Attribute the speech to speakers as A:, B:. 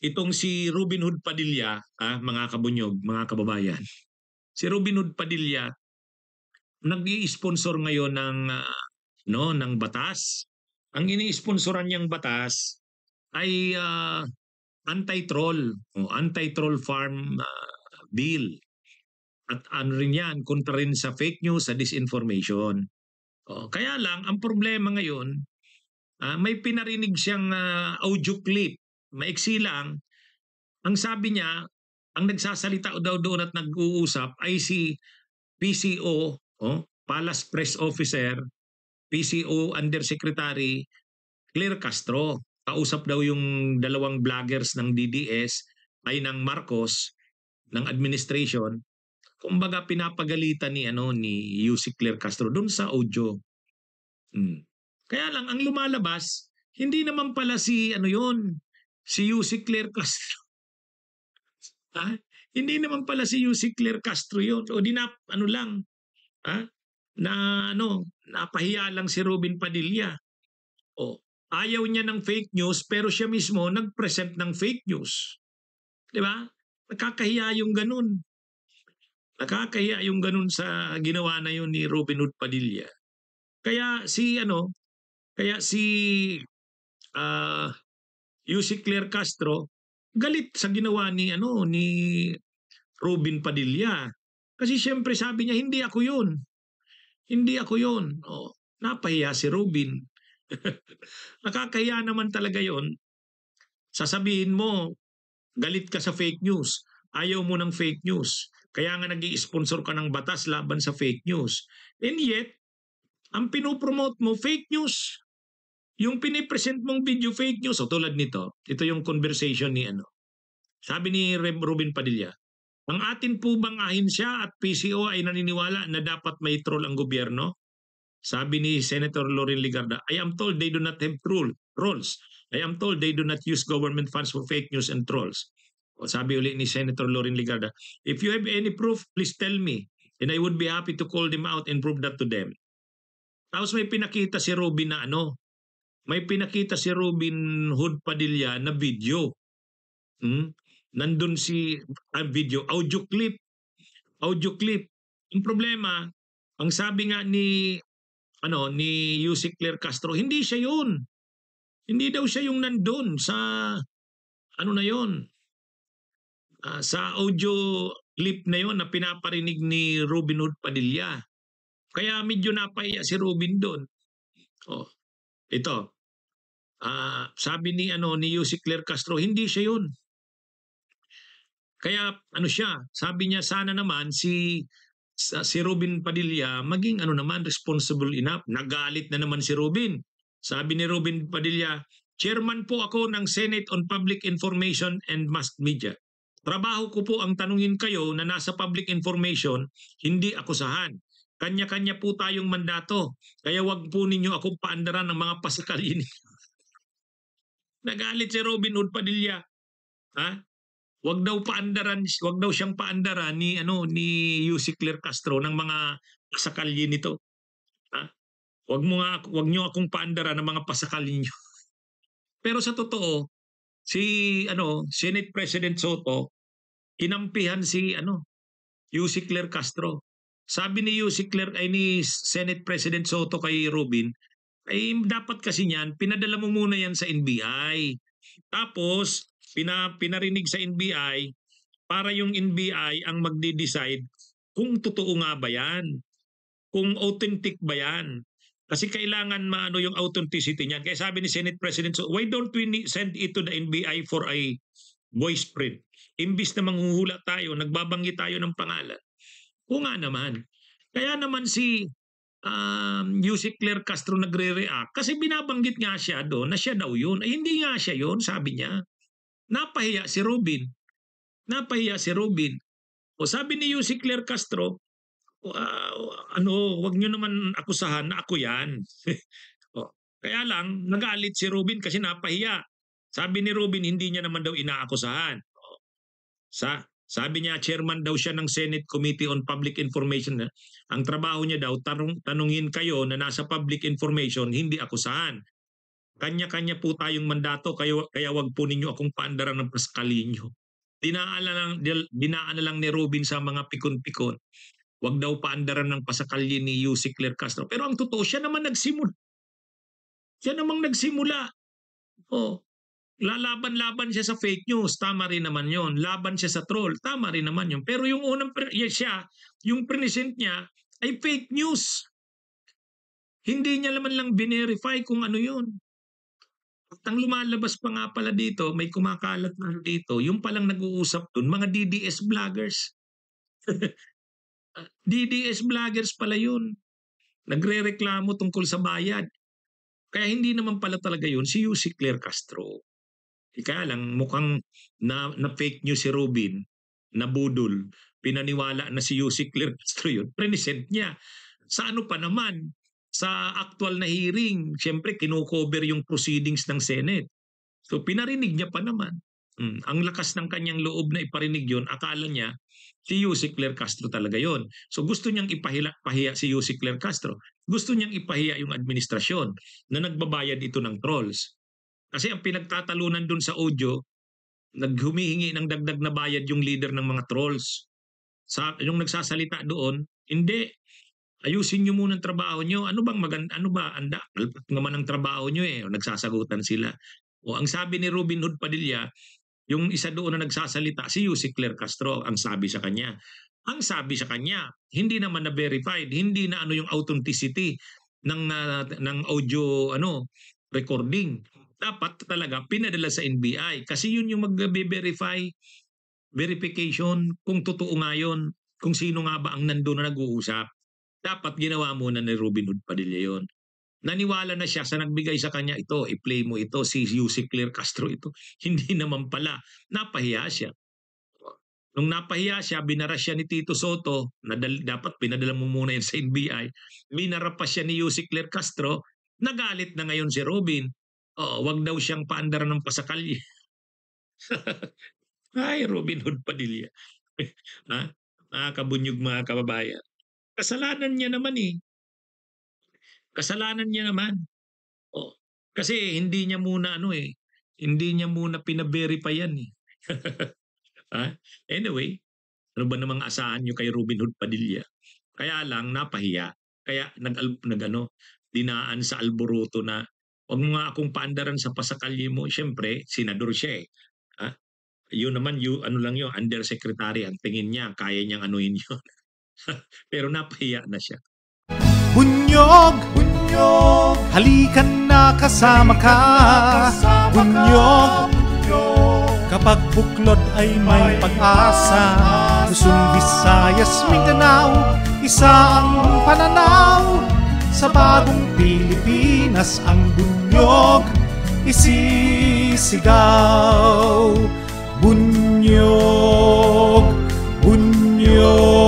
A: Itong si Robin Hood Padilla, mga kabunyog, mga kababayan. Si Robin Hood Padilla, nag-i-sponsor ngayon ng no, ng batas. Ang ini-sponsoran niyang batas ay anti-troll, anti-troll farm bill. At ano rin yan, kontra rin sa fake news, sa disinformation. Kaya lang, ang problema ngayon, may pinarinig siyang audio clip. Maiksi lang, ang sabi niya, ang nagsasalita daw doon at nag-uusap ay si PCO, Palace Press Officer, PCO Undersecretary Claire Castro. Kausap daw yung dalawang vloggers ng DDS ay ng Marcos ng administration. Kumbaga pinapagalitan ni Yusik Claire Castro doon sa audio. Kaya lang ang lumalabas, hindi naman pala si si Yusik Claire Castro. Ha? Hindi naman pala si Yusik Claire Castro 'yon. O di na ano lang, ha? Na napahiya lang si Robin Padilla. Ayaw niya ng fake news pero siya mismo nag-present ng fake news. 'Di ba? Nakakahiya yung ganun. Nakakahiya yung ganun sa ginawa na yun ni Robin Hood Padilla. Kaya si uh, Yusik Claire Castro galit sa ginawa ni Robin Padilla. Kasi siyempre sabi niya, hindi ako yun. Hindi ako yun. Napahiya si Robin. Nakakahiya naman talaga yon. Sasabihin mo, galit ka sa fake news. Ayaw mo ng fake news. Kaya nga nag-i-sponsor ka ng batas laban sa fake news. And yet, ang pinopromote mo, fake news. Yung pinipresent mong video, fake news. O tulad nito, ito yung conversation ni Sabi ni Robin Padilla, ang atin po bang ahensya at PCO ay naniniwala na dapat may troll ang gobyerno? Sabi ni Senator Loren Ligarda, I am told they do not have trolls. I am told they do not use government funds for fake news and trolls. O sabi ulit ni Senator Loren Ligarda, if you have any proof, please tell me. And I would be happy to call them out and prove that to them. Tapos may pinakita si Robin na may pinakita si Robin Hood Padilla na video. Nandun si video, audio clip. Audio clip. Ang problema, ang sabi nga ni Yusik Claire Castro, hindi siya yun. Hindi daw siya yung nandun sa na yun. Sa audio clip na yon na pinaparinig ni Robin Hood Padilla. Kaya medyo napahiya si Robin doon. Ito. Sabi ni Yusik Claire Castro, hindi siya yun. Kaya sabi niya sana naman si Robin Padilla maging naman responsible enough. Nagalit na naman si Robin. Sabi ni Robin Padilla, Chairman po ako ng Senate on Public Information and Mass Media. Trabaho ko po ang tanungin kayo na nasa public information, hindi akusahan. Kanya-kanya po tayong mandato. Kaya wag po ninyo akong paandaran ng mga pasakalin. Nagalit si Robin Hood Padilla. Wag daw siyang paandaran ni Yusik Claire Castro ng mga pasakalin nito. Wag niyo akong paandaran ng mga pasakalin niyo. Pero sa totoo, si Senate President Soto kinampihan si Yusik Claire Castro. Sabi ni Senate President Soto kay Robin, ay dapat kasi niyan pinadala mo muna yan sa NBI. Tapos pinarinig sa NBI para yung NBI ang magde-decide kung totoo nga ba yan, kung authentic ba yan. Kasi kailangan maano yung authenticity niyan. Kaya sabi ni Senate President, so why don't we send it to the NBI for a voice print? Imbis na manghuhula tayo, nagbabanggit tayo ng pangalan. O nga naman. Kaya naman si Yusik Claire Castro nagre-react kasi binabanggit nga siya doon na siya daw yun. Ay hindi nga siya yun, sabi niya. Napahiya si Robin. O sabi ni Yusik Claire Castro, wag niyo naman akusahan na ako yan. Kaya lang, nagalit si Robin kasi napahiya. Sabi ni Robin, hindi niya naman daw inaakusahan. Sabi niya, chairman daw siya ng Senate Committee on Public Information. Ang trabaho niya daw, tanungin kayo na nasa public information, hindi akusahan. Kanya-kanya po tayong mandato kaya wag po ninyo akong paandaran ng paskalinyo. Dinaan na lang ni Robin sa mga pikon-pikon. Wag daw paandaran ng pasakalye ni Yusek Claire Castro. Pero ang totoo, siya namang nagsimula. Siya namang nagsimula. Oh, lalaban-laban siya sa fake news, tama rin naman yon. Laban siya sa troll, tama rin naman yon. Pero yung yung present niya ay fake news. Hindi niya naman lang binerify kung ano yun. At ang lumalabas pa nga pala dito, may kumakalat na dito, yung palang nag-uusap dun, mga DDS vloggers. DDS vloggers pala yun. Nagrereklamo tungkol sa bayad. Kaya hindi naman pala talaga yun si Yusek Claire Castro. Kaya lang mukhang na fake news si Robin, na budol, pinaniwala na si Yusek Claire Castro yun, present niya. Sa ano pa naman, sa actual na hearing, siyempre kino-cover yung proceedings ng Senate. So pinarinig niya pa naman. Ang lakas ng kanyang loob na iparinig yon, akala niya si Yusek Claire Castro talaga yon. So gusto niyang pahiya si Yusek Claire Castro. Gusto niyang ipahiya yung administrasyon na nagbabayad ito ng trolls. Kasi ang pinagtatalunan dun sa audio, naghumihingi ng dagdag na bayad yung leader ng mga trolls. Yung nagsasalita doon, hindi, ayusin niyo muna ang trabaho niyo. Ano bang maganda, ano ba, palpak naman ang trabaho niyo eh. Nagsasagutan sila. O ang sabi ni Robin Hood Padilla, yung isa doon na nagsasalita, si Yusek Claire Castro, ang sabi sa kanya. Ang sabi sa kanya, hindi naman na-verified, hindi na ano yung authenticity ng audio recording. Dapat talaga pinadala sa NBI kasi yun yung magbe-verify, verification kung totoo nga yun, kung sino nga ba ang nandoon na nag-uusap. Dapat ginawa muna ni Robin Hood Padilla yun. Naniwala na siya sa nagbigay sa kanya, ito, i-play mo ito, si Yusek Claire Castro ito. Hindi naman pala, napahiya siya. Nung napahiya siya, binara siya ni Tito Soto, dapat pinadala mo muna yan sa NBI, binara pa siya ni Yusek Claire Castro, nagalit na ngayon si Robin. Wag daw siyang paandaran ng pasakalye. Ay, Robin Hood Padilla. Ha? Kabunyog mga kababayan. Kasalanan niya naman eh. Kasalanan niya naman. Kasi hindi niya muna hindi niya muna pina-verify yan eh. Anyway, ano ba namang asahan niyo kay Robin Hood Padilla? Kaya lang napahiya. Kaya dinaan sa alboroto na wag mo nga akong paandaran sa pasakalye mo. Siyempre, senador siya eh. Yun naman, lang yun, undersecretary. Ang tingin niya, kaya niyang anuhin yun. Pero napahiya na siya.
B: Bunyog, bunyog, halikan na kasama ka. Bunyog, kapag buklod ay may pag-asa. Luzon, Visayas, Mindanao, isa ang pananaw. Sa bagong Pilipinas ang bunyog isisigaw. Bunyog, bunyog.